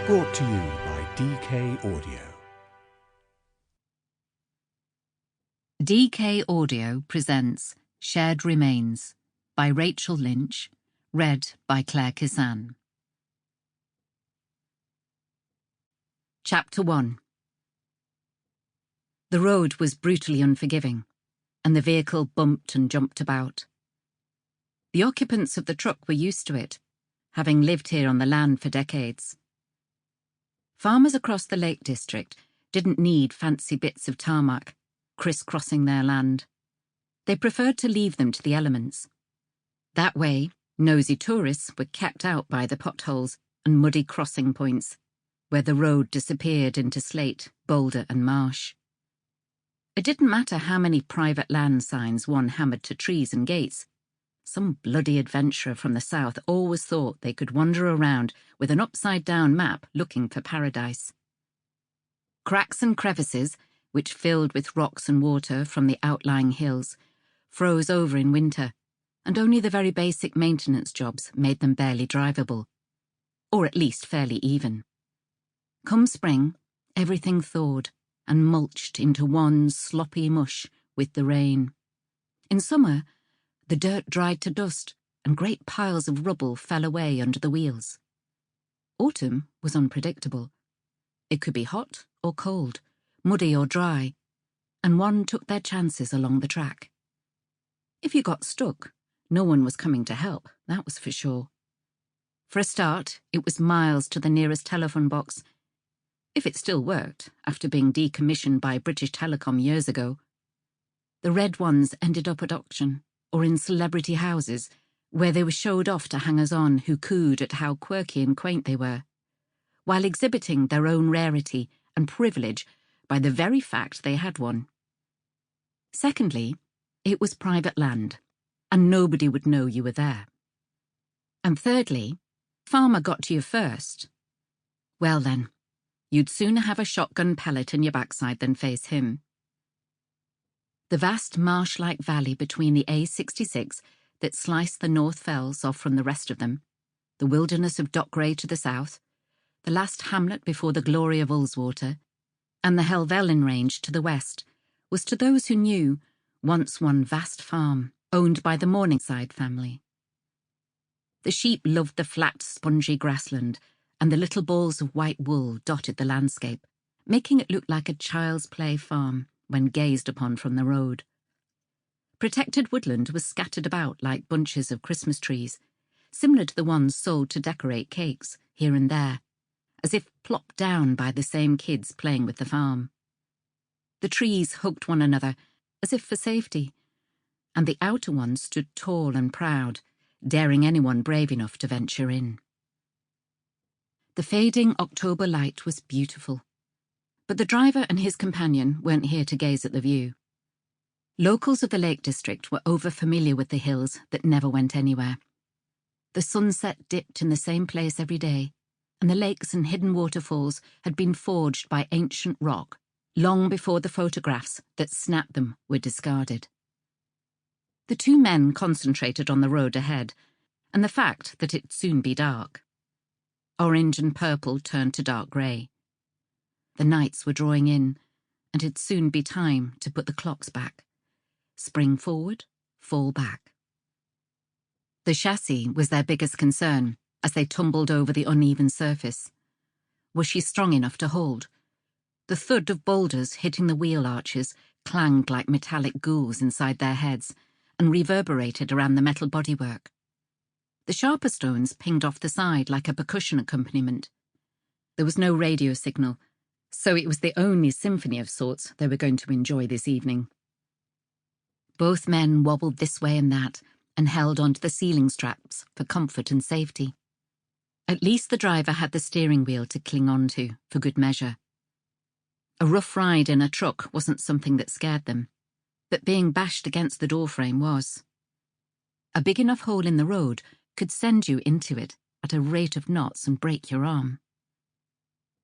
Brought to you by DK Audio. DK Audio presents Shared Remains by Rachel Lynch, read by Clare Kissane. Chapter 1. The road was brutally unforgiving, and the vehicle bumped and jumped about. The occupants of the truck were used to it, having lived here on the land for decades. Farmers across the Lake District didn't need fancy bits of tarmac crisscrossing their land. They preferred to leave them to the elements. That way, nosy tourists were kept out by the potholes and muddy crossing points, where the road disappeared into slate, boulder and marsh. It didn't matter how many private land signs one hammered to trees and gates. Some bloody adventurer from the south always thought they could wander around with an upside-down map looking for paradise. Cracks and crevices, which filled with rocks and water from the outlying hills, froze over in winter, and only the very basic maintenance jobs made them barely drivable, or at least fairly even. Come spring, everything thawed and mulched into one sloppy mush with the rain. In summer, the dirt dried to dust and great piles of rubble fell away under the wheels. Autumn was unpredictable. It could be hot or cold, muddy or dry, and one took their chances along the track. If you got stuck, no one was coming to help, that was for sure. For a start, it was miles to the nearest telephone box, if it still worked after being decommissioned by British Telecom years ago. The red ones ended up at auction, or in celebrity houses, where they were showed off to hangers-on who cooed at how quirky and quaint they were, while exhibiting their own rarity and privilege by the very fact they had one. Secondly, it was private land, and nobody would know you were there. And thirdly, farmer got to you first. Well then, you'd sooner have a shotgun pellet in your backside than face him. The vast marsh-like valley between the A66 that sliced the North Fells off from the rest of them, the wilderness of Dockwray to the south, the last hamlet before the glory of Ullswater, and the Helvellyn Range to the west, was to those who knew once one vast farm owned by the Morningside family. The sheep loved the flat, spongy grassland, and the little balls of white wool dotted the landscape, making it look like a child's play farm when gazed upon from the road. Protected woodland was scattered about like bunches of Christmas trees, similar to the ones sold to decorate cakes here and there, as if plopped down by the same kids playing with the farm. The trees hugged one another as if for safety, and the outer ones stood tall and proud, daring anyone brave enough to venture in. The fading October light was beautiful, but the driver and his companion weren't here to gaze at the view. Locals of the Lake District were over-familiar with the hills that never went anywhere. The sunset dipped in the same place every day, and the lakes and hidden waterfalls had been forged by ancient rock long before the photographs that snapped them were discarded. The two men concentrated on the road ahead and the fact that it'd soon be dark. Orange and purple turned to dark grey. The nights were drawing in, and it'd soon be time to put the clocks back. Spring forward, fall back. The chassis was their biggest concern as they tumbled over the uneven surface. Was she strong enough to hold? The thud of boulders hitting the wheel arches clanged like metallic ghouls inside their heads and reverberated around the metal bodywork. The sharper stones pinged off the side like a percussion accompaniment. There was no radio signal, so it was the only symphony of sorts they were going to enjoy this evening. Both men wobbled this way and that and held onto the ceiling straps for comfort and safety. At least the driver had the steering wheel to cling onto, for good measure. A rough ride in a truck wasn't something that scared them, but being bashed against the doorframe was. A big enough hole in the road could send you into it at a rate of knots and break your arm.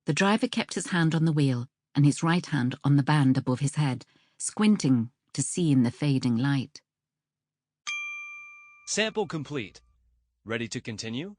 The driver kept his hand on the wheel and his right hand on the band above his head, squinting to see in the fading light. Sample complete. Ready to continue?